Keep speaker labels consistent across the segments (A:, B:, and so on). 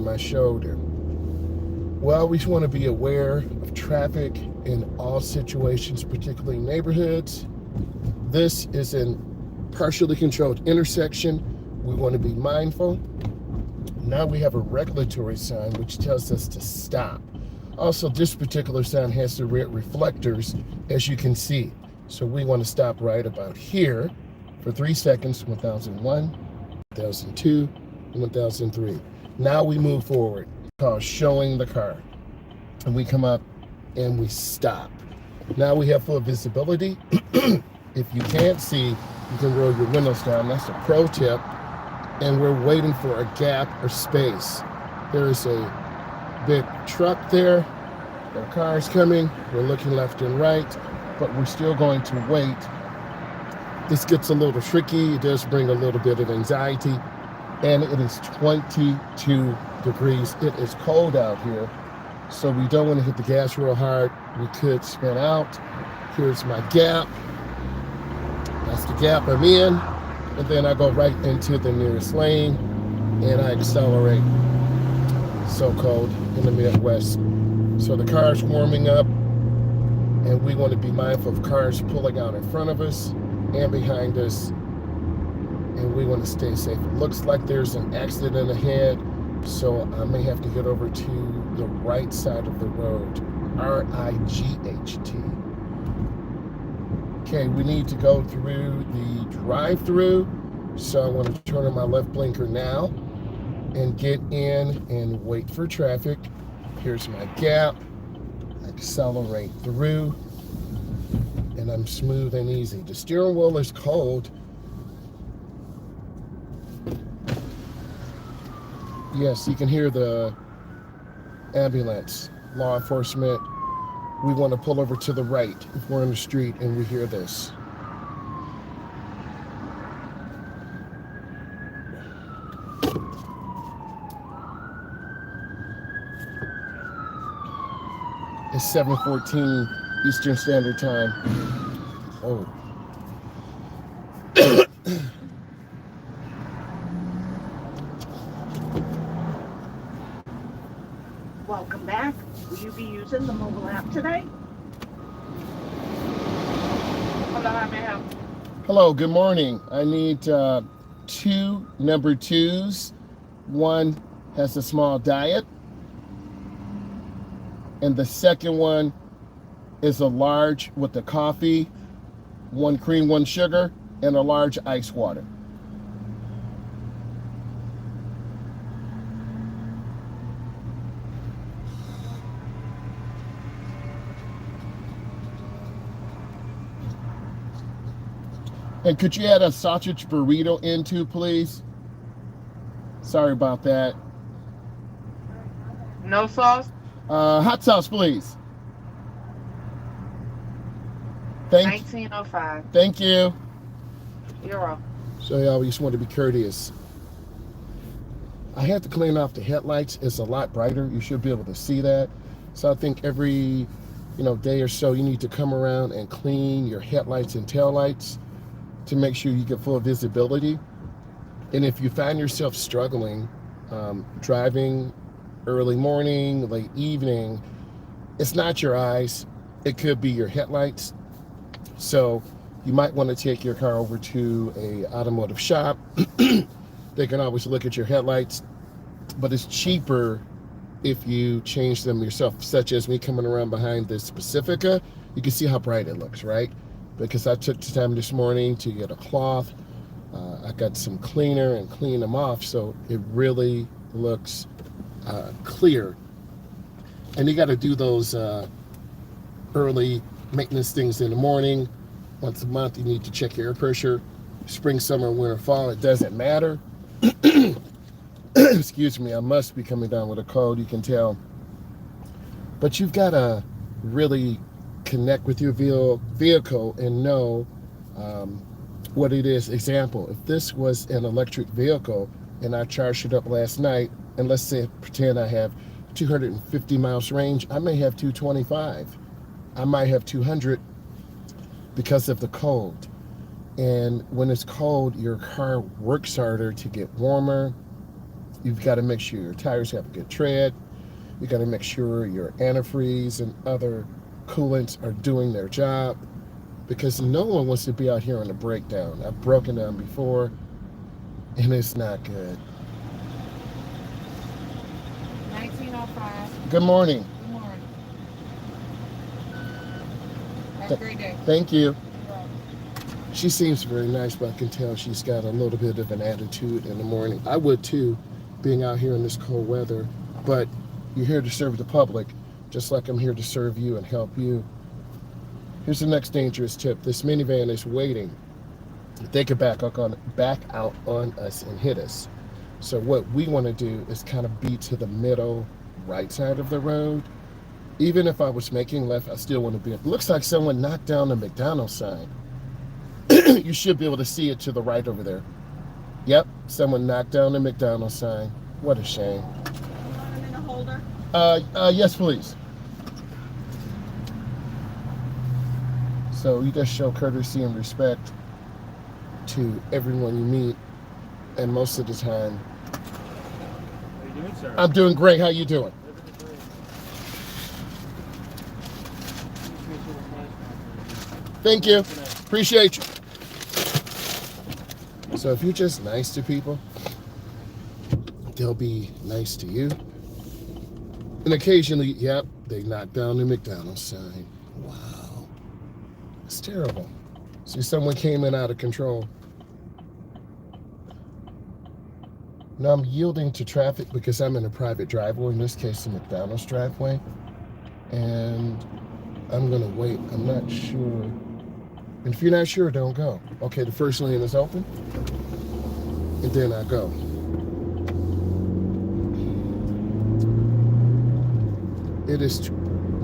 A: my shoulder. We always want to be aware of traffic in all situations, particularly neighborhoods. This is a partially controlled intersection. We want to be mindful. Now we have a regulatory sign which tells us to stop. Also, this particular sign has the red reflectors, as you can see. So we want to stop right about here for 3 seconds, 1001, 1002, and 1003. Now we move forward, called showing the car. And we come up and we stop. Now we have full visibility. If you can't see, you can roll your windows down. That's a pro tip. And we're waiting for a gap or space. There is a big truck there. There are cars coming. We're looking left and right, but we're still going to wait. This gets a little tricky. It does bring a little bit of anxiety. And it is 22 degrees. It is cold out here. So we don't want to hit the gas real hard. We could spin out. Here's my gap. That's the gap I'm in. And then I go right into the nearest lane and I accelerate. So cold in the Midwest. So the car's warming up and we want to be mindful of cars pulling out in front of us and behind us. And we want to stay safe. It looks like there's an accident ahead, so I may have to get over to the right side of the road. R-I-G-H-T. Okay, we need to go through the drive-through, so I want to turn on my left blinker now and get in and wait for traffic. Here's my gap. Accelerate through, and I'm smooth and easy. The steering wheel is cold. Yes, you can hear the ambulance, law enforcement. We want to pull over to the right if we're in the street and we hear this. It's 7:14 Eastern Standard Time. Oh.
B: Welcome back. Will you be using the mobile app today? Hello, how may I help?
A: Hello, good morning. I need 2 number 2s. One has a small diet, and the second one is a large with the coffee, 1 cream, 1 sugar, and a large ice water. And could you add a sausage burrito in too, please? Sorry about that.
B: No sauce?
A: Hot sauce, please. Thank
B: 1905.
A: Thank you.
B: You're welcome.
A: So I always want to be courteous. I had to clean off the headlights. It's a lot brighter. You should be able to see that. So I think every day or so you need to come around and clean your headlights and taillights to make sure you get full visibility. And if you find yourself struggling driving early morning, late evening, it's not your eyes. It could be your headlights. So you might want to take your car over to a automotive shop. They can always look at your headlights, but it's cheaper if you change them yourself, such as me coming around behind this Pacifica. You can see how bright it looks, right? Because I took the time this morning to get a cloth. I got some cleaner and clean them off, so it really looks clear. And you got to do those early maintenance things in the morning. Once a month, you need to check your air pressure. Spring, summer, winter, fall, it doesn't matter. Excuse me, I must be coming down with a cold, you can tell. But you've got to really connect with your vehicle and know what it is. Example, if this was an electric vehicle and I charged it up last night, and let's say, pretend I have 250 miles range, I may have 225. I might have 200 because of the cold. And when it's cold, your car works harder to get warmer. You've got to make sure your tires have a good tread. You got to make sure your antifreeze and other coolants are doing their job, because no one wants to be out here on a breakdown. I've broken down before, and it's not good.
B: 1905.
A: Good morning.
B: Good morning. Have a great day.
A: Thank you. She seems very nice, but I can tell she's got a little bit of an attitude in the morning. I would too, being out here in this cold weather, but you're here to serve the public, just like I'm here to serve you and help you. Here's the next dangerous tip. This minivan is waiting. They could back out on us and hit us. So what we want to do is kind of be to the middle right side of the road. Even if I was making left, I still want to be. It looks like someone knocked down the McDonald's sign. You should be able to see it to the right over there. Yep, someone knocked down the McDonald's sign. What a shame.
B: You want them in a holder?
A: Yes, please. So you just show courtesy and respect to everyone you meet, and most of the time.
C: How you doing, sir?
A: I'm doing great. How you doing? Thank you. Appreciate you. So if you're just nice to people, they'll be nice to you. And occasionally, yep, they knock down the McDonald's sign. Wow. It's terrible. See, someone came in out of control. Now I'm yielding to traffic because I'm in a private driveway, in this case, a McDonald's driveway. And I'm gonna wait. I'm not sure. And if you're not sure, don't go. Okay, the first lane is open. And then I go. It is,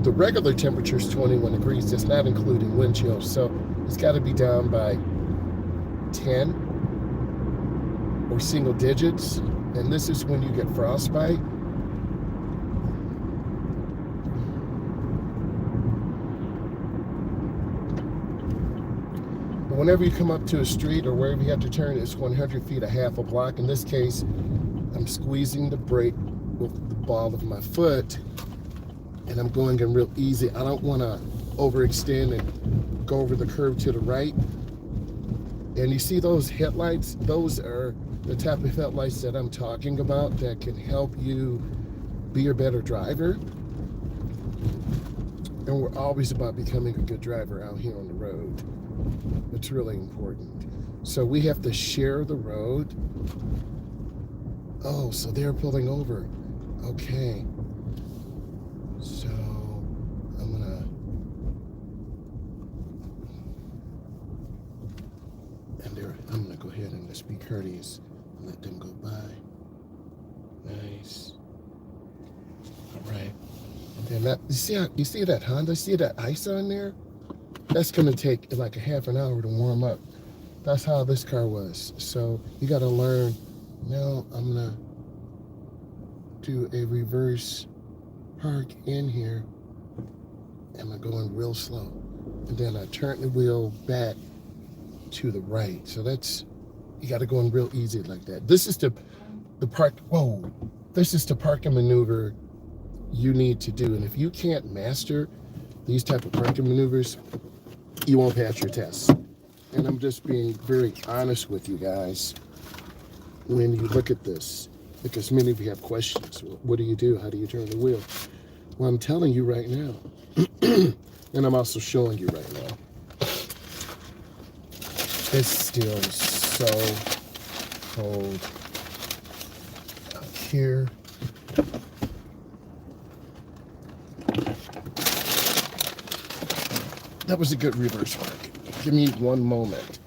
A: the regular temperature is 21 degrees. That's not including wind chill. So it's got to be down by 10 or single digits. And this is when you get frostbite. But whenever you come up to a street or wherever you have to turn, it's 100 feet, a half a block. In this case, I'm squeezing the brake with the ball of my foot, and I'm going in real easy. I don't want to overextend and go over the curb to the right. And you see those headlights? Those are the type of headlights that I'm talking about that can help you be a better driver. And we're always about becoming a good driver out here on the road. It's really important. So we have to share the road. Oh, so they're pulling over. Okay. So I'm gonna go ahead and just be courteous and let them go by. Nice. All right. And then that, you see that Honda? See that ice on there? That's gonna take like a half an hour to warm up. That's how this car was. So you gotta learn. Now I'm gonna do a reverse park in here. And I'm going real slow. And then I turn the wheel back to the right. So that's, you gotta go in real easy like that. This is the park, whoa. This is the parking maneuver you need to do. And if you can't master these type of parking maneuvers, you won't pass your test. And I'm just being very honest with you guys when you look at this, because many of you have questions. What do you do? How do you turn the wheel? Well, I'm telling you right now, and I'm also showing you right now. It's still so cold out here. That was a good reverse park. Give me one moment.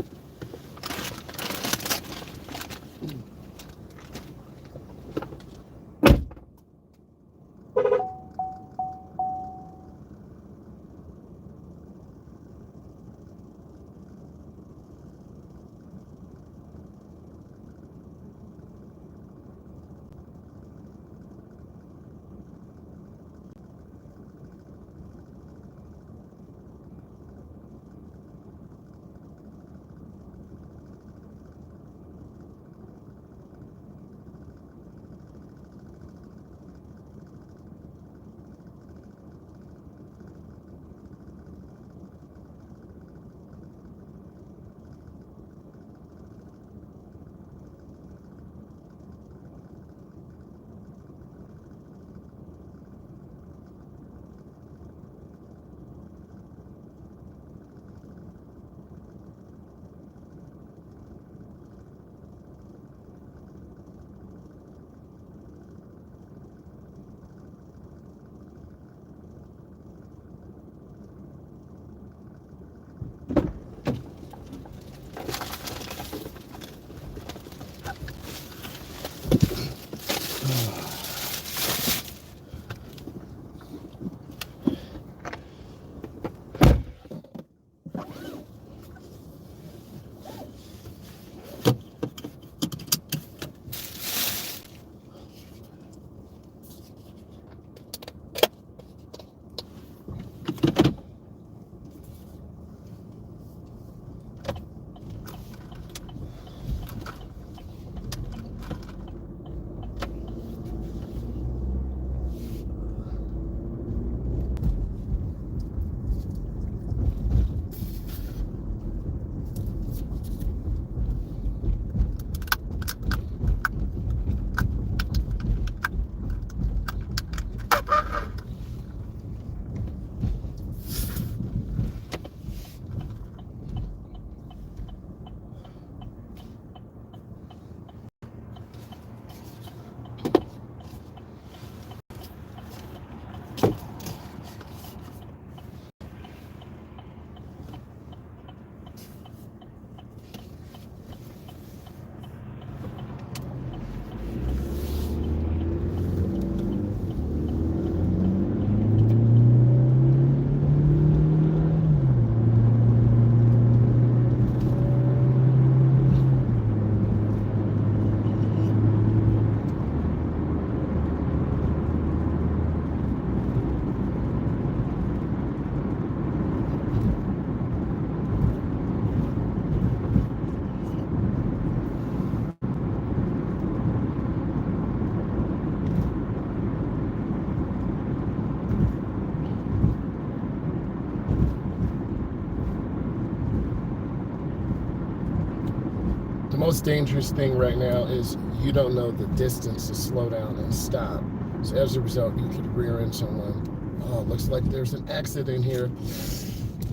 A: most dangerous thing right now is you don't know the distance to slow down and stop. So as a result, you could rear end someone. Oh, looks like there's an accident here.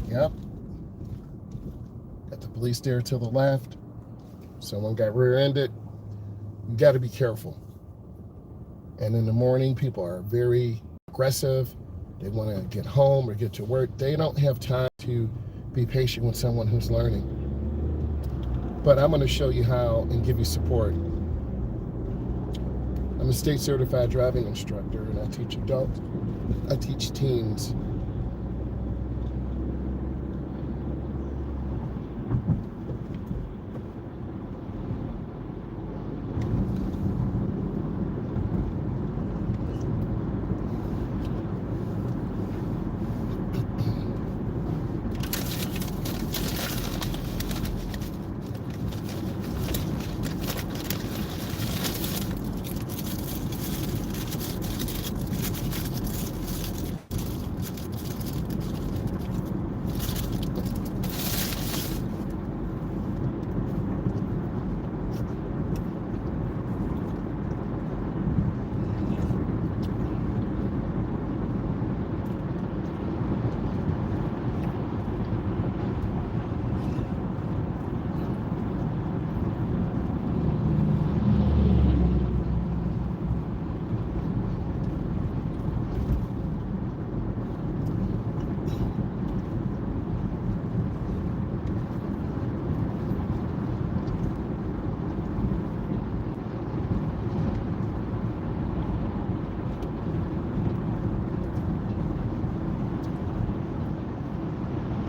A: Yep. Got the police there to the left. Someone got rear-ended. You got to be careful. And in the morning, people are very aggressive. They want to get home or get to work. They don't have time to be patient with someone who's learning. But I'm going to show you how and give you support. I'm a state certified driving instructor, and I teach adults. I teach teens.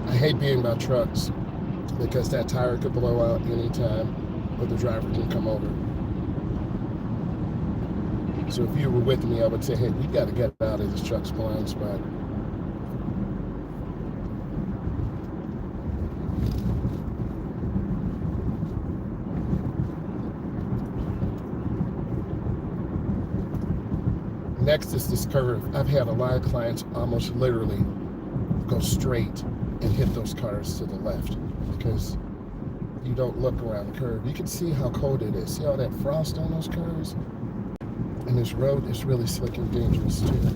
A: I hate being by trucks because that tire could blow out anytime or the driver can come over. So if you were with me, I would say, hey, we got to get out of this truck's blind spot. Next is this curve. I've had a lot of clients almost literally go straight and hit those cars to the left because you don't look around the curve. You can see how cold it is. See all that frost on those cars? And this road is really slick and dangerous too.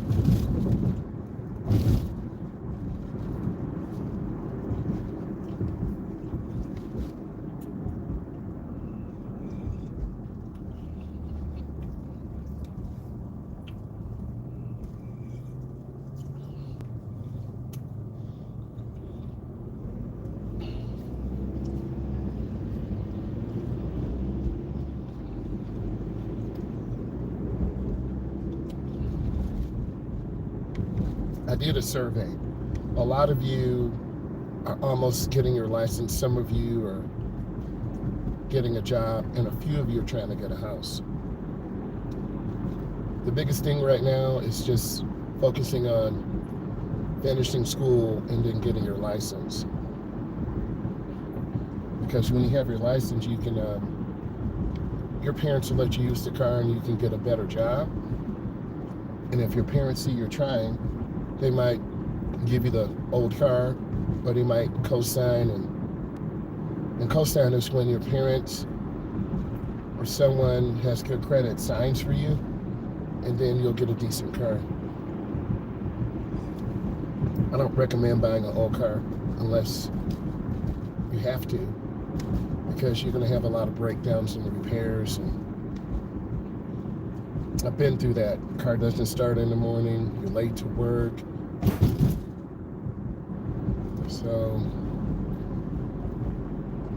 A: I did a survey. A lot of you are almost getting your license. Some of you are getting a job, and a few of you are trying to get a house. The biggest thing right now is just focusing on finishing school and then getting your license. Because when you have your license, you can, your parents will let you use the car and you can get a better job. And if your parents see you're trying, they might give you the old car, or they might co-sign. And co-sign is when your parents or someone has good credit signs for you, and then you'll get a decent car. I don't recommend buying an old car unless you have to, because you're going to have a lot of breakdowns in the repairs. And I've been through that. Car doesn't start in the morning, you're late to work. So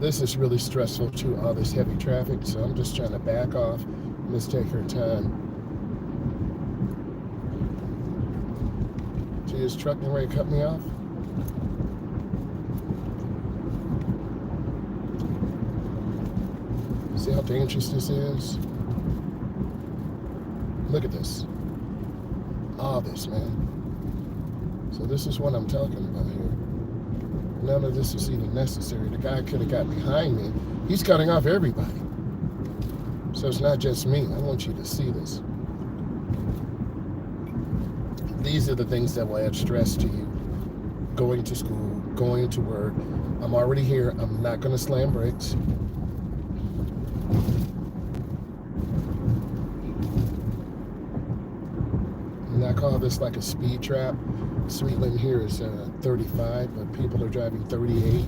A: this is really stressful too, all this heavy traffic. So I'm just trying to back off and just take her time. See this truck getting ready to cut me off? See how dangerous this is? Look at this. All this, man. So this is what I'm talking about here. None of this is even necessary. The guy could have got behind me. He's cutting off everybody. So it's not just me. I want you to see this. These are the things that will add stress to you. Going to school, going to work. I'm already here. I'm not going to slam brakes. And I call this like a speed trap. Speed limit here is 35, but people are driving 38,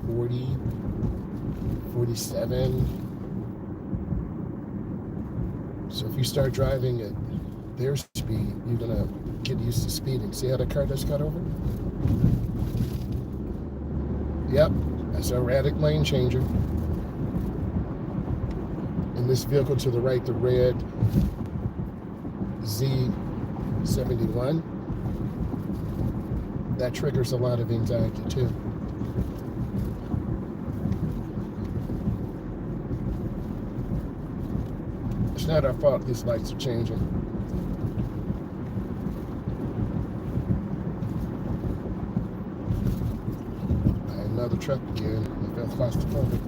A: 40, 47. So if you start driving at their speed, you're gonna get used to speeding. See how the car just got over? Yep, that's an erratic lane changer. And this vehicle to the right, the red Z71, that triggers a lot of anxiety too. It's not our fault these lights are changing. Another truck again. I felt claustrophobic.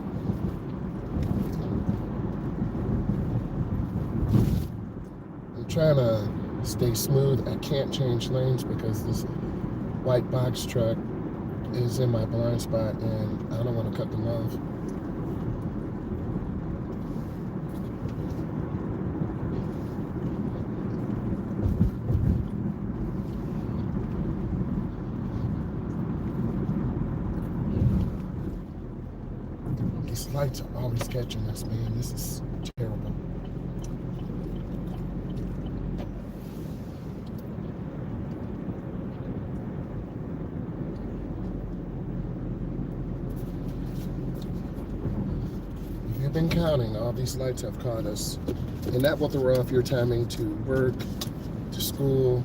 A: I'm trying to stay smooth. I can't change lanes because this white box truck is in my blind spot and I don't want to cut them off. These lights are always catching us, man. This is terrible. If you've been counting, all these lights have caught us. And that will throw off your timing to work, to school.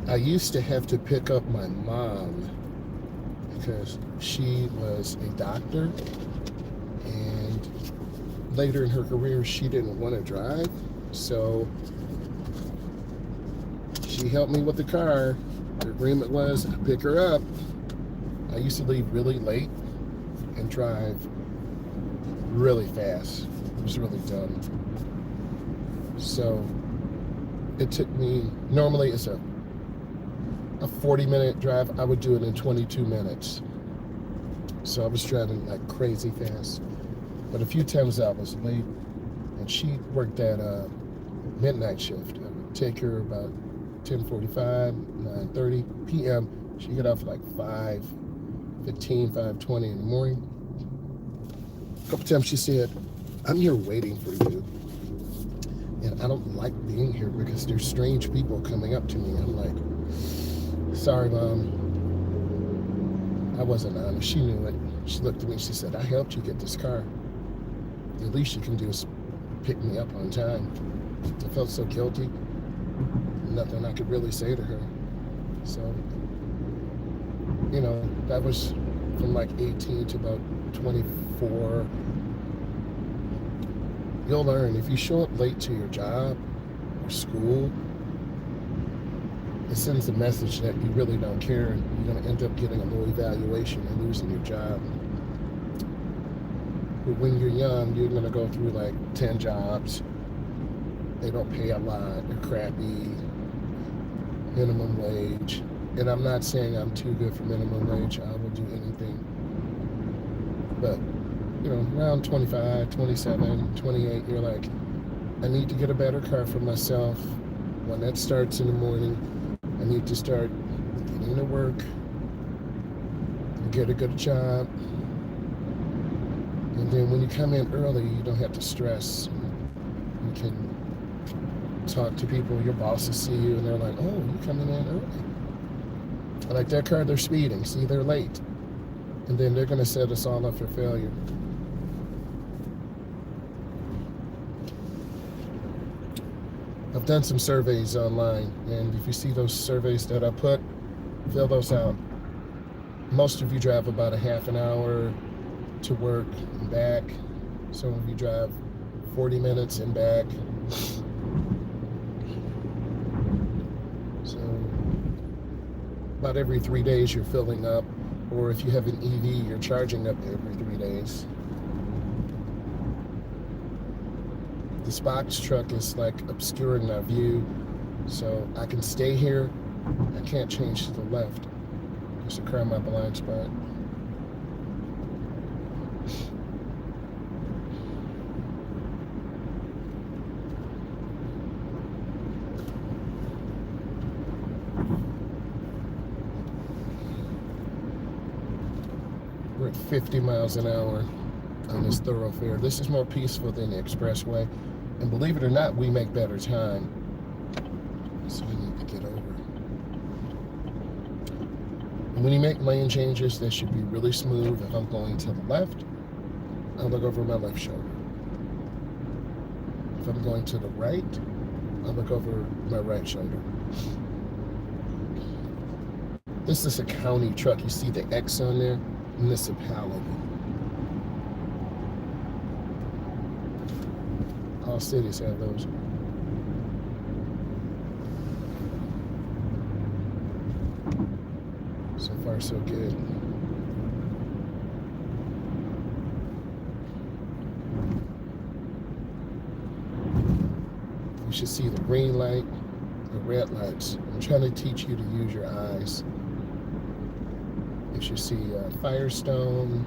A: I used to have to pick up my mom because she was a doctor, and later in her career she didn't want to drive, so she helped me with the car. The agreement was I'd pick her up. I used to leave really late and drive really fast. It was really dumb. So it took me, normally it's a 40-minute drive, I would do it in 22 minutes. So I was driving like crazy fast. But a few times I was late, and she worked at a midnight shift. I would take her about 10:45, 9:30 p.m. She get off like 5:15, 5:20 in the morning. A couple times she said, "I'm here waiting for you. And I don't like being here because there's strange people coming up to me." I'm like, "Sorry, Mom." I wasn't honest. She knew it. She looked at me. She said, "I helped you get this car. The least you can do is pick me up on time." I felt so guilty. Nothing I could really say to her. So, you know, that was from like 18 to about 24. You'll learn if you show up late to your job or school, it sends a message that you really don't care, and you're going to end up getting a low evaluation and losing your job. But when you're young, you're going to go through like 10 jobs. They don't pay a lot. They're crappy. Minimum wage. And I'm not saying I'm too good for minimum wage. I will do anything. But, you know, around 25, 27, 28, you're like, I need to get a better car for myself. When that starts in the morning, I need to start getting to work, get a good job, and then when you come in early, you don't have to stress. You can talk to people, your bosses see you, and they're like, "Oh, you're coming in early." Like that car, they're speeding. See, they're late, and then they're going to set us all up for failure. I've done some surveys online, and if you see those surveys that I put, fill those out. Most of you drive about a half an hour to work and back. Some of you drive 40 minutes and back. So about every 3 days you're filling up, or if you have an EV, you're charging up every 3 days. This box truck is like obscuring my view, so I can stay here. I can't change to the left. There's a car in my blind spot. We're at 50 miles an hour on this thoroughfare. This is more peaceful than the expressway. And believe it or not, we make better time. So we need to get over. And when you make lane changes, they should be really smooth. If I'm going to the left, I'll look over my left shoulder. If I'm going to the right, I'll look over my right shoulder. This is a county truck. You see the X on there? Municipality. All cities have those. So far, so good. You should see the green light, the red lights. I'm trying to teach you to use your eyes. You should see Firestone,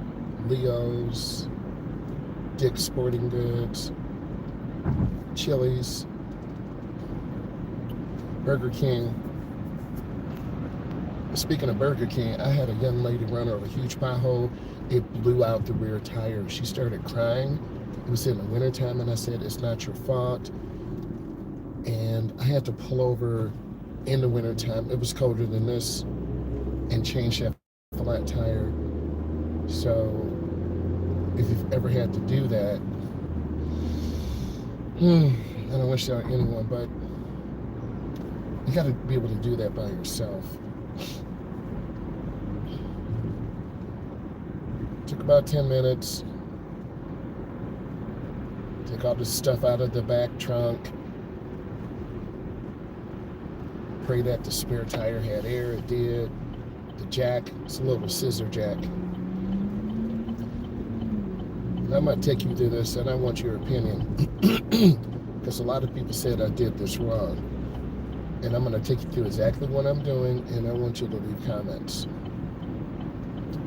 A: Leo's, Dick's Sporting Goods, Chili's, Burger King. Speaking of Burger King, I had a young lady run over a huge pothole. It blew out the rear tire. She started crying. It was in the wintertime, and I said, it's not your fault. And I had to pull over in the wintertime. It was colder than this, and change that flat tire. So if you've ever had to do that, I don't wish that on anyone, but you got to be able to do that by yourself. Took about 10 minutes. Take all the stuff out of the back trunk. Pray that the spare tire had air. It did. The jack, it's a little scissor jack. And I'm going to take you through this, and I want your opinion. Because a lot of people said I did this wrong. And I'm going to take you through exactly what I'm doing, and I want you to leave comments.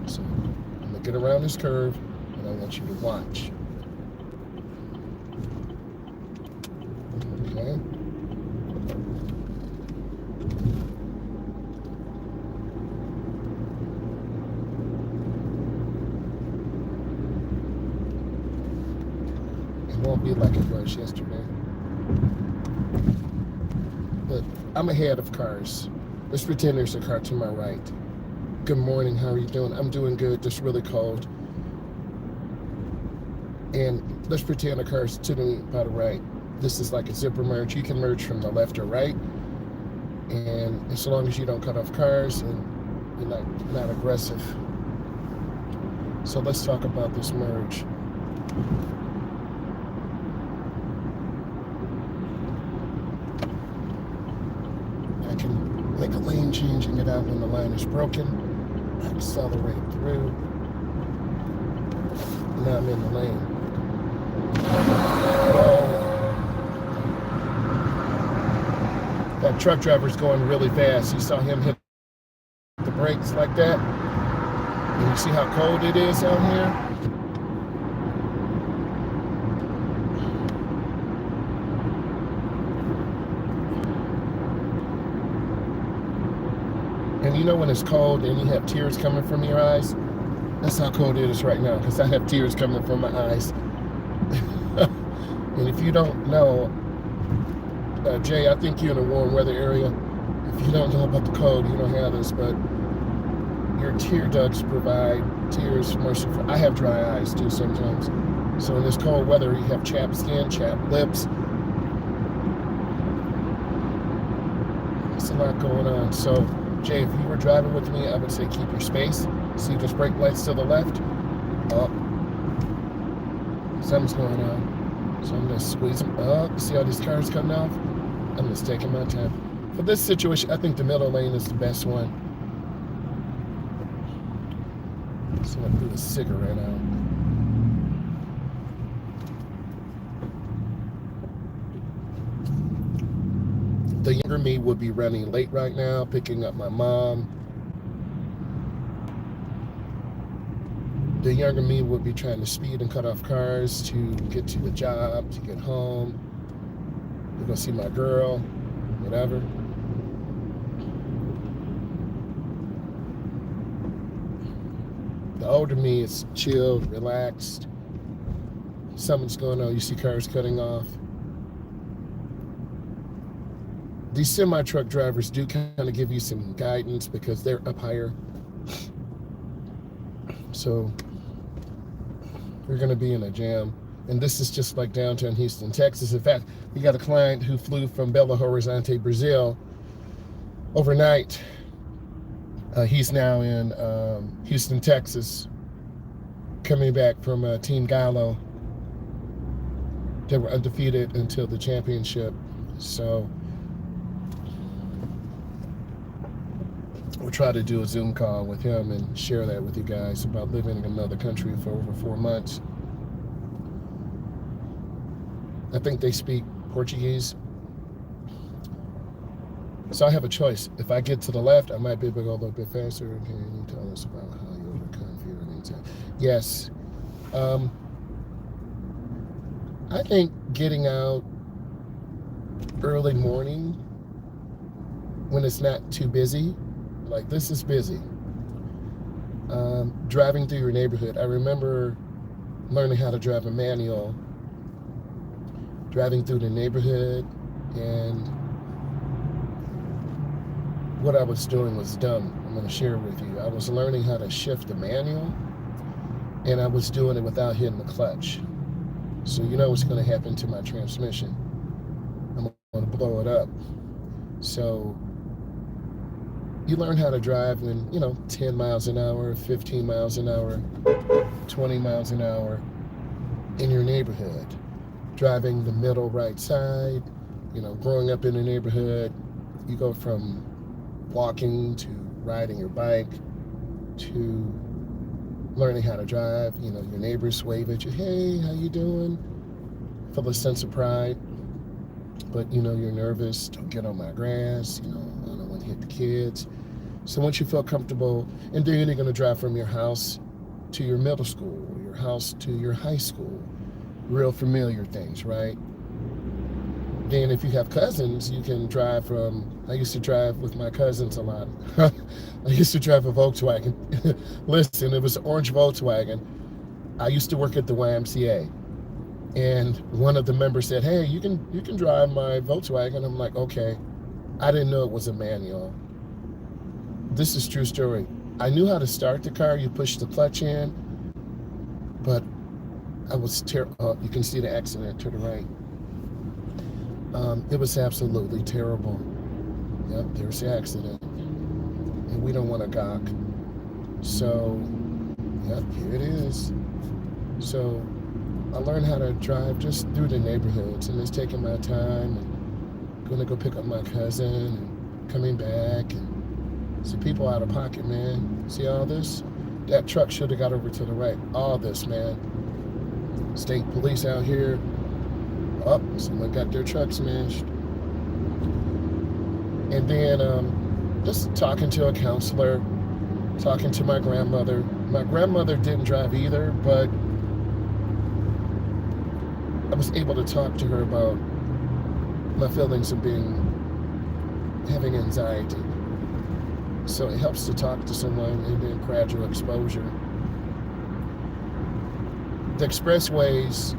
A: So I'm going to get around this curve, and I want you to watch. Okay? It won't be like it was yesterday. But I'm ahead of cars. Let's pretend there's a car to my right. Good morning, how are you doing? I'm doing good, just really cold. And let's pretend a car's to me by the right. This is like a zipper merge. You can merge from the left or right. And as long as you don't cut off cars and you're not aggressive. So let's talk about this merge. I can make a lane change and get out when the line is broken. Accelerate through. Now I'm in the lane. That truck driver's going really fast. You saw him hit the brakes like that. And you see how cold it is out here? And you know when it's cold and you have tears coming from your eyes? That's how cold it is right now, because I have tears coming from my eyes. And if you don't know, Jay, I think you're in a warm weather area. If you don't know about the cold, you don't have this, but your tear ducts provide tears moisture. I have dry eyes too sometimes. So in this cold weather, you have chapped skin, chapped lips. There's a lot going on. So Jay, if you were driving with me, I would say keep your space. See those brake lights to the left? Up. Something's going on. So I'm going to squeeze them up. See how these cars coming off? I'm just taking my time. For this situation, I think the middle lane is the best one. So I'm going to put a cigarette out. The younger me would be running late right now, picking up my mom. The younger me would be trying to speed and cut off cars to get to the job, to get home, to go see my girl, whatever. The older me is chilled, relaxed. Something's going on. You see cars cutting off. These semi-truck drivers do kind of give you some guidance because they're up higher. So we're going to be in a jam. And this is just like downtown Houston, Texas. In fact, we got a client who flew from Belo Horizonte, Brazil overnight. He's now in Houston, Texas, coming back from Team Gallo. They were undefeated until the championship. So we'll try to do a Zoom call with him and share that with you guys about living in another country for over 4 months. I think they speak Portuguese. So I have a choice. If I get to the left, I might be able to go a little bit faster. Can you tell us about how you overcome fear and anxiety? Yes. I think getting out early morning when it's not too busy, like this is busy. Driving through your neighborhood. I remember learning how to drive a manual, driving through the neighborhood, and what I was doing was dumb. I'm going to share with you. I was learning how to shift the manual, and I was doing it without hitting the clutch. So you know what's going to happen to my transmission. I'm going to blow it up. So you learn how to drive when, 10 miles an hour, 15 miles an hour, 20 miles an hour in your neighborhood. Driving the middle right side, growing up in the neighborhood, you go from walking to riding your bike to learning how to drive. Your neighbors wave at you, hey, how you doing? Feel a sense of pride, but you're nervous. Don't get on my grass. I don't want to hit the kids. So once you feel comfortable, and then you're going to drive from your house to your middle school, or your house to your high school. Real familiar things, right? Then if you have cousins, you can drive from, I used to drive with my cousins a lot. I used to drive a Volkswagen. Listen, it was an orange Volkswagen. I used to work at the YMCA. And one of the members said, hey, you can drive my Volkswagen. I'm like, okay. I didn't know it was a manual. This is true story. I knew how to start the car. You push the clutch in, but I was terrible. You can see the accident to the right. It was absolutely terrible. Yep, there's the accident. And we don't want to gawk. So, yep, here it is. So, I learned how to drive just through the neighborhoods, and it's taking my time, and going to go pick up my cousin, and coming back, and see people out of pocket, man. See all this? That truck should have got over to the right. All this, man. State police out here. Oh, someone got their truck smashed. And then just talking to a counselor, talking to my grandmother. My grandmother didn't drive either, but I was able to talk to her about my feelings of having anxiety. So it helps to talk to someone and then gradual exposure. The expressways,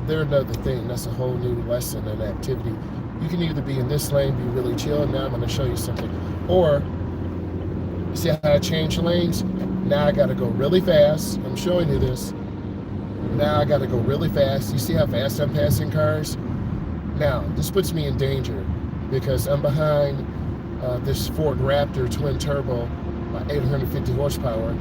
A: they're another thing. That's a whole new lesson and activity. You can either be in this lane, be really chill. Now I'm going to show you something. Or, see how I changed lanes? Now I got to go really fast. I'm showing you this. Now I got to go really fast. You see how fast I'm passing cars? Now, this puts me in danger because I'm behind this Ford Raptor twin turbo, 850 horsepower.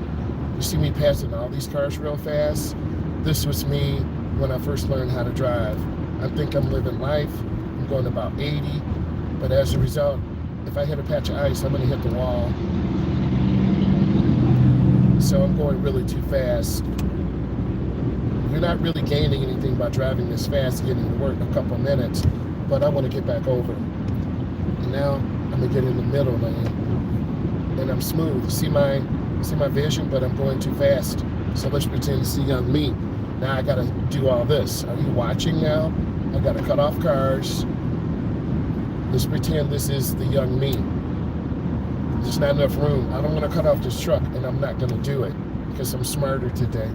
A: You see me passing all these cars real fast? This was me when I first learned how to drive. I think I'm living life. I'm going about 80, but as a result, if I hit a patch of ice, I'm gonna hit the wall. So I'm going really too fast. You're not really gaining anything by driving this fast, getting to work in a couple of minutes, but I want to get back over. And now I'm gonna get in the middle lane, and I'm smooth. See my vision, but I'm going too fast. So let's pretend to see young me. Now I gotta do all this. Are you watching now? I gotta cut off cars. Let's pretend this is the young me. There's not enough room. I don't want to cut off this truck, and I'm not going to do it because I'm smarter today.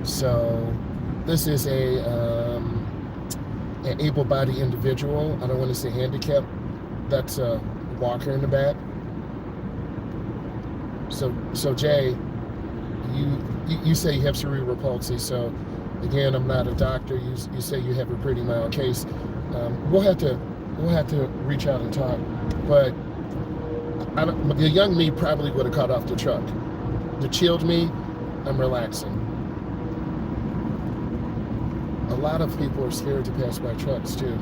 A: So this is an able-bodied individual. I don't want to say handicapped. That's a walker in the back. So Jay, you say you have cerebral palsy. So again, I'm not a doctor. You say you have a pretty mild case. We'll have to reach out and talk. But the young me probably would have cut off the truck. The chilled me, I'm relaxing. A lot of people are scared to pass by trucks too.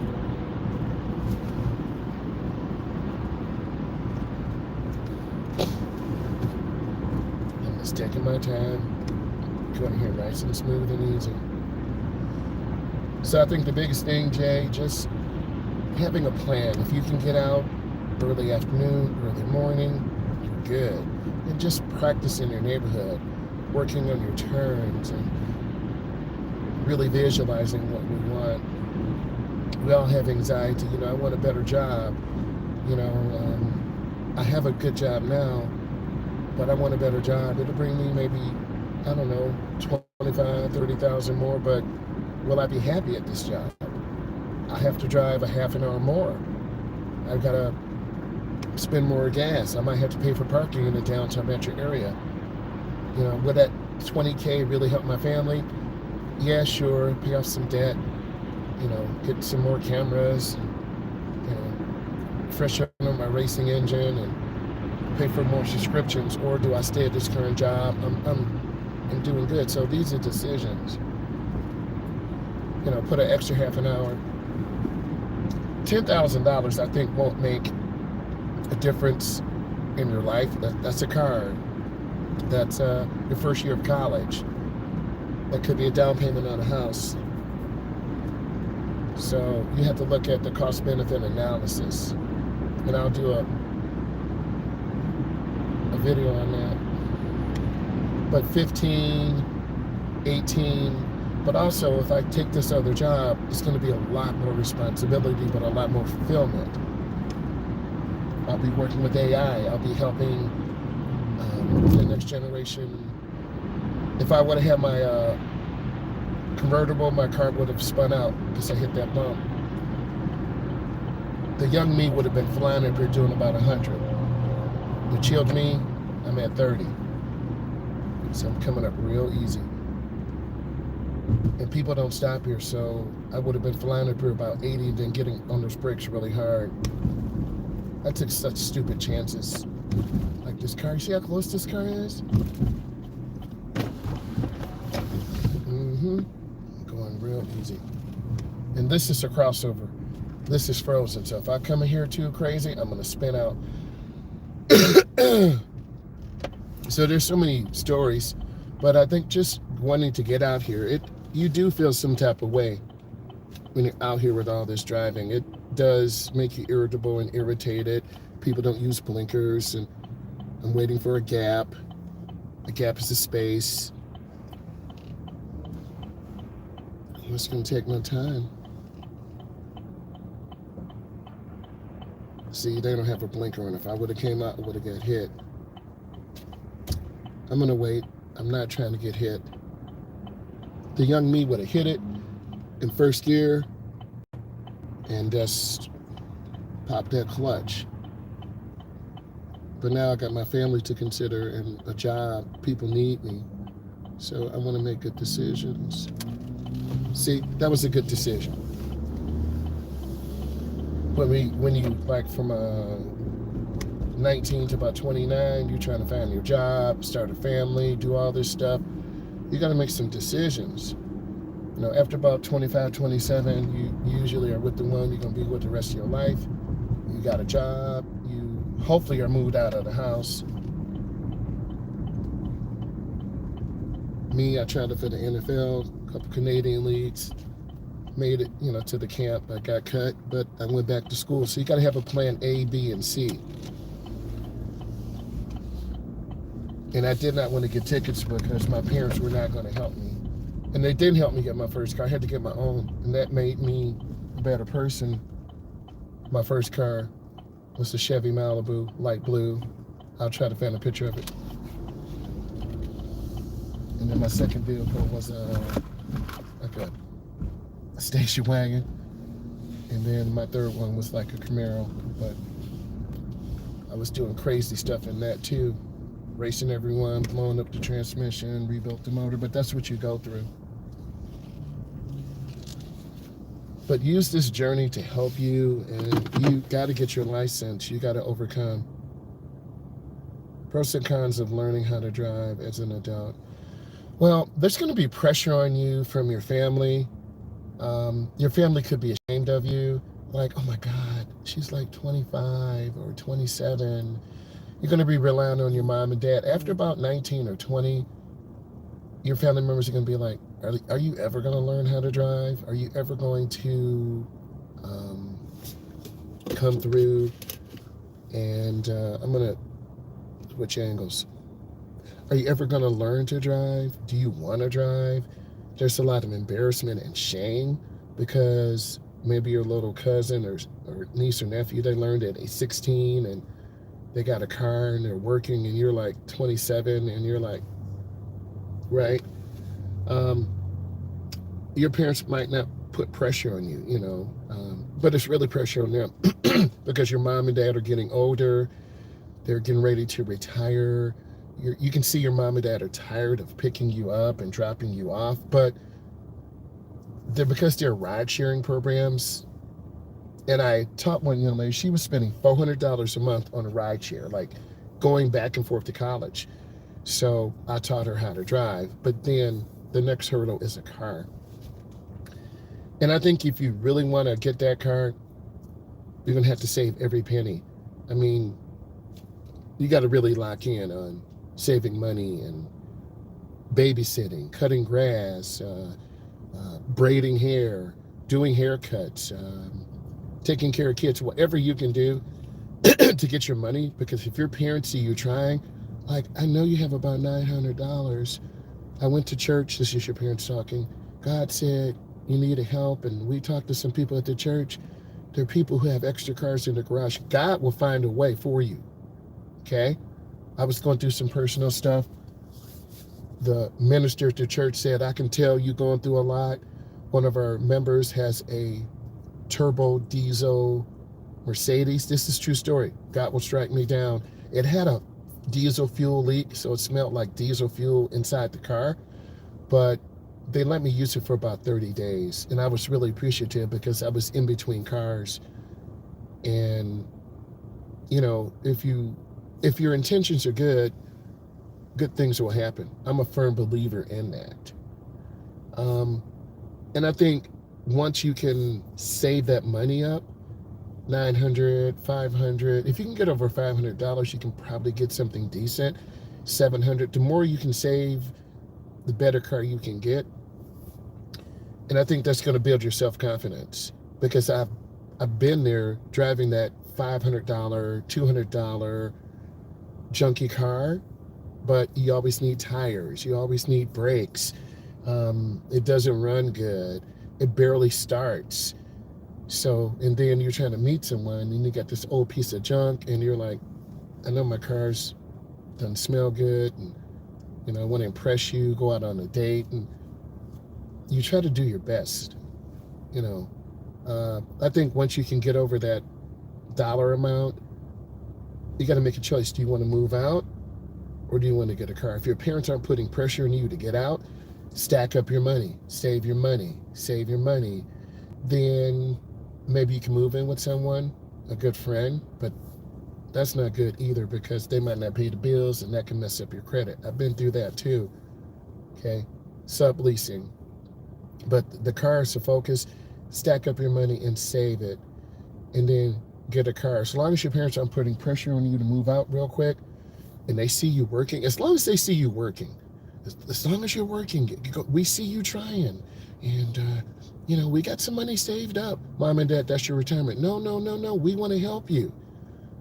A: I'm just taking my time, going here nice and smooth and easy. So I think the biggest thing, Jay, just having a plan. If you can get out early afternoon, early morning, you're good. And just practice in your neighborhood, working on your turns and really visualizing what we want. We all have anxiety. I want a better job. I have a good job now, but I want a better job. It'll bring me maybe, I don't know, 25, 30,000 more, but will I be happy at this job? I have to drive a half an hour more. I've got to spend more gas. I might have to pay for parking in the downtown metro area. Would that $20K really help my family? Yeah, sure. Pay off some debt. Get some more cameras. Freshen up my racing engine and pay for more subscriptions. Or do I stay at this current job? I'm doing good. So these are decisions. Put an extra half an hour. $10,000 I think won't make a difference in your life. That's a car. That's your first year of college. That could be a down payment on a house. So you have to look at the cost-benefit analysis. And I'll do a video on that. But 15, 18, but also if I take this other job, it's going to be a lot more responsibility, but a lot more fulfillment. I'll be working with AI. I'll be helping the next generation. If I would have had my convertible, my car would have spun out because I hit that bump. The young me would have been flying up here doing about 100. The chilled me, I'm at 30. So I'm coming up real easy. And people don't stop here, so I would have been flying up here about 80 and then getting on those brakes really hard. I took such stupid chances. Like this car, you see how close this car is? Going real easy. And this is a crossover. This is frozen, so if I come in here too crazy, I'm gonna spin out. So there's so many stories, but I think just wanting to get out here, you do feel some type of way when you're out here with all this driving. It does make you irritable and irritated. People don't use blinkers, and I'm waiting for a gap. A gap is a space. I'm just gonna take my time. See, they don't have a blinker on. If I would have came out, I would have got hit. I'm gonna wait. I'm not trying to get hit. The young me would have hit it in first gear and just popped that clutch. But now I got my family to consider and a job. People need me. So I want to make good decisions. See, that was a good decision. When you like from 19 to about 29, you're trying to find your job, start a family, do all this stuff. You got to make some decisions. After about 25, 27, you usually are with the one you're going to be with the rest of your life. You got a job. You hopefully are moved out of the house. Me, I tried for the NFL, a couple Canadian leagues. Made it, to the camp. I got cut, but I went back to school. So you got to have a plan A, B, and C. And I did not want to get tickets because my parents were not going to help me. And they didn't help me get my first car. I had to get my own. And that made me a better person. My first car. It's a Chevy Malibu, light blue. I'll try to find a picture of it. And then my second vehicle was like a station wagon. And then my third one was like a Camaro. But I was doing crazy stuff in that too. Racing everyone, blowing up the transmission, rebuilt the motor. But that's what you go through. But use this journey to help you, and you got to get your license. You got to overcome pros and cons of learning how to drive as an adult. Well, there's going to be pressure on you from your family. Your family could be ashamed of you. Like, oh my God, she's like 25 or 27. You're going to be relying on your mom and dad. After about 19 or 20, your family members are going to be like, are you ever going to learn how to drive? Are you ever going to come through? And I'm going to switch angles. Are you ever going to learn to drive? Do you want to drive? There's a lot of embarrassment and shame because maybe your little cousin or niece or nephew, they learned at age 16 and they got a car and they're working and you're like 27 and you're like, right? Your parents might not put pressure on you, but it's really pressure on them because your mom and dad are getting older. They're getting ready to retire. You can see your mom and dad are tired of picking you up and dropping you off, but because they're ride-sharing programs. And I taught one young lady, she was spending $400 a month on a ride share, like going back and forth to college. So I taught her how to drive, but then the next hurdle is a car. And I think if you really want to get that car, you're going to have to save every penny. I mean, you got to really lock in on saving money and babysitting, cutting grass, braiding hair, doing haircuts, taking care of kids, whatever you can do to get your money. Because if your parents see you trying, like, I know you have about $900. I went to church. This is your parents talking. God said you needed help, and we talked to some people at the church. There are people who have extra cars in the garage. God will find a way for you, okay? I was going through some personal stuff. The minister at the church said, I can tell you going through a lot. One of our members has a turbo diesel Mercedes. This is a true story. God will strike me down. It had a diesel fuel leak, so it smelled like diesel fuel inside the car. But they let me use it for about 30 days. And I was really appreciative because I was in between cars. And, if your intentions are good, good things will happen. I'm a firm believer in that. And I think once you can save that money up, $900, $500, if you can get over $500, you can probably get something decent. $700, the more you can save, the better car you can get. And I think that's going to build your self-confidence, because I've been there driving that $500, $200 junky car, but you always need tires. You always need brakes. It doesn't run good. It barely starts. So, and then you're trying to meet someone and you got this old piece of junk and you're like, I know my car's doesn't smell good, and I want to impress you, go out on a date, and you try to do your best. I think once you can get over that dollar amount, you got to make a choice. Do you want to move out, or do you want to get a car? If your parents aren't putting pressure on you to get out, stack up your money, save your money, then maybe you can move in with someone, a good friend, but that's not good either, because they might not pay the bills and that can mess up your credit. I've been through that too, okay? Subleasing. But the car is the focus. Stack up your money and save it, and then get a car. As long as your parents aren't putting pressure on you to move out real quick, and they see you working, as long as they see you working, as long as you're working, we see you trying, and we got some money saved up. Mom and Dad, that's your retirement. No, we want to help you.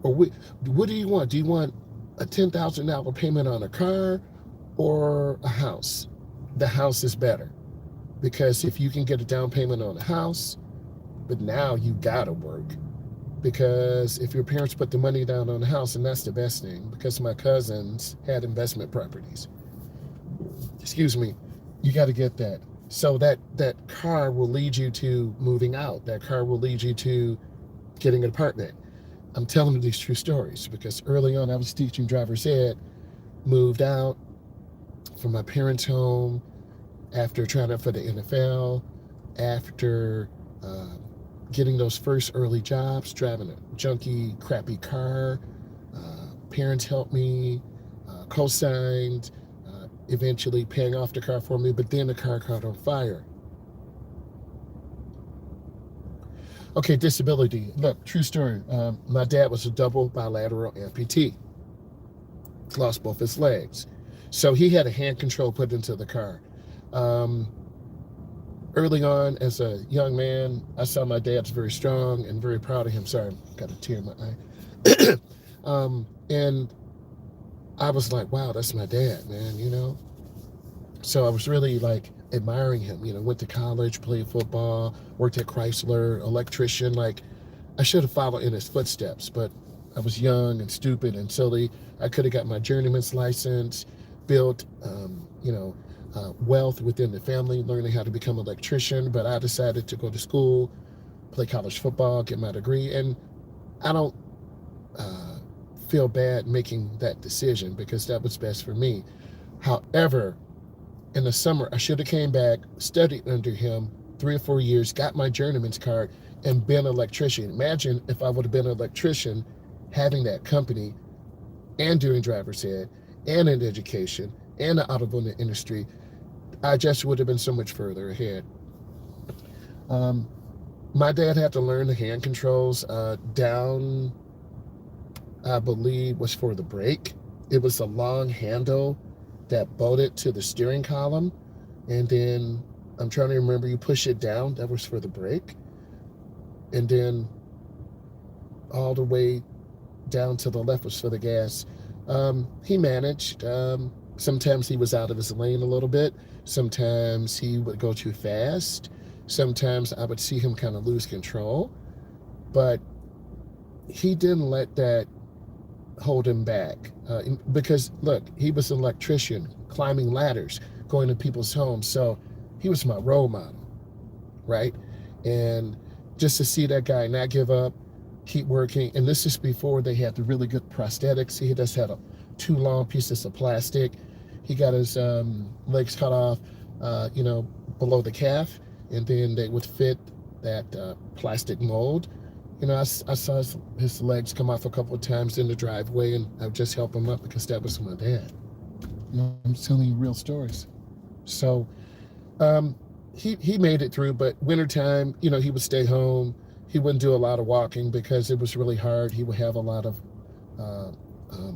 A: Or what do you want? Do you want a $10,000 payment on a car or a house? The house is better, because if you can get a down payment on a house, but now you gotta work, because if your parents put the money down on the house, and that's the best thing, because my cousins had investment properties. Excuse me, you got to get that. So that car will lead you to moving out. That car will lead you to getting an apartment. I'm telling you these true stories because early on I was teaching driver's ed, moved out from my parents' home after trying out for the NFL, after getting those first early jobs, driving a junky, crappy car. Parents helped me, co-signed, eventually paying off the car for me, but then the car caught on fire. Okay, disability. Look, true story. My dad was a double bilateral amputee. Lost both his legs. So he had a hand control put into the car. Early on, as a young man, I saw my dad's very strong and very proud of him. Sorry, I've got a tear in my eye. And I was like, wow, that's my dad, man, you know? So I was really like admiring him, you know, went to college, played football, worked at Chrysler, electrician. Like I should have followed in his footsteps, but I was young and stupid and silly. I could have got my journeyman's license, built, wealth within the family, learning how to become an electrician. But I decided to go to school, play college football, get my degree. And I don't feel bad making that decision because that was best for me. However, in the summer, I should have came back, studied under him 3 or 4 years, got my journeyman's card, and been an electrician. Imagine if I would have been an electrician, having that company, and doing driver's ed, and in education, and the automotive industry. I just would have been so much further ahead. My dad had to learn the hand controls. Down, I believe, was for the brake. It was a long handle that bolted to the steering column, and then I'm trying to remember, you push it down, that was for the brake, and then all the way down to the left was for the gas. He managed. Sometimes he was out of his lane a little bit. Sometimes he would go too fast. Sometimes I would see him kind of lose control, but he didn't let that hold him back, because look, he was an electrician, climbing ladders, going to people's homes. So he was my role model, right? And just to see that guy not give up, keep working. And this is before they had the really good prosthetics. He just had 2 long pieces of plastic. He got his legs cut off, below the calf, and then they would fit that plastic mold. You know, I saw his legs come off a couple of times in the driveway, and I would just help him up because that was my dad. You know, I'm telling you real stories. So he made it through, but wintertime, he would stay home. He wouldn't do a lot of walking because it was really hard. He would have a lot of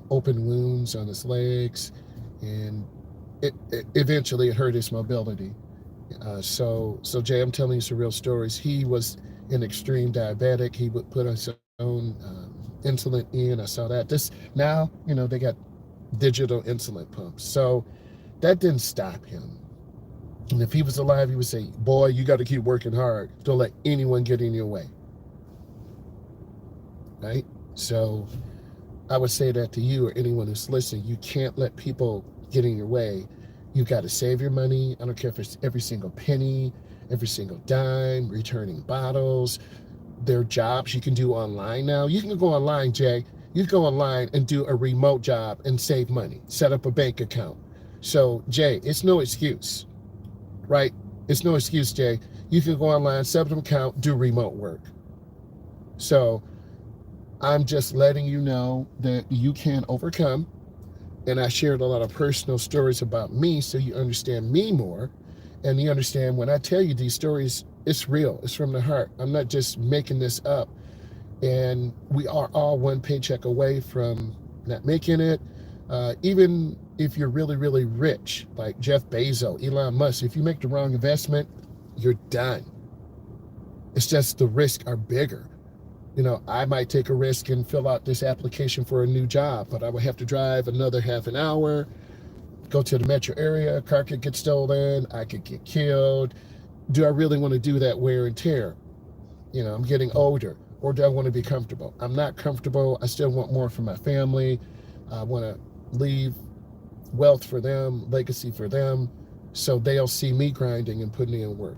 A: open wounds on his legs, and eventually it hurt his mobility. So Jay, I'm telling you some real stories. He was an extreme diabetic. He would put his own insulin in. I saw that. Now, they got digital insulin pumps. So that didn't stop him. And if he was alive, he would say, boy, you got to keep working hard. Don't let anyone get in your way. Right? So I would say that to you or anyone who's listening. You can't let people get in your way. You've got to save your money. I don't care if it's every single penny, every single dime, returning bottles. There are jobs you can do online now. You can go online, Jay. You can go online and do a remote job and save money, set up a bank account. So, Jay, it's no excuse, right? It's no excuse, Jay. You can go online, set up an account, do remote work. So I'm just letting you know that you can overcome. And I shared a lot of personal stories about me so you understand me more. And you understand when I tell you these stories, it's real. It's from the heart. I'm not just making this up. And we are all one paycheck away from not making it. Even if you're really, really rich, like Jeff Bezos, Elon Musk, if you make the wrong investment, you're done. It's just the risks are bigger. I might take a risk and fill out this application for a new job, but I would have to drive another half an hour, go to the metro area, car could get stolen, I could get killed. Do I really want to do that wear and tear? I'm getting older. or do I want to be comfortable? I'm not comfortable. I still want more for my family. I want to leave wealth for them, legacy for them, so they'll see me grinding and putting in work.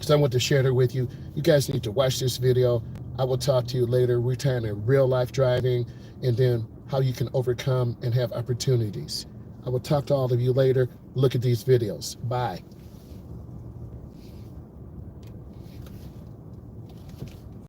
A: So I want to share that with you. You guys need to watch this video. I will talk to you later. We're talking real life driving, and then how you can overcome and have opportunities. I will talk to all of you later. Look at these videos. Bye.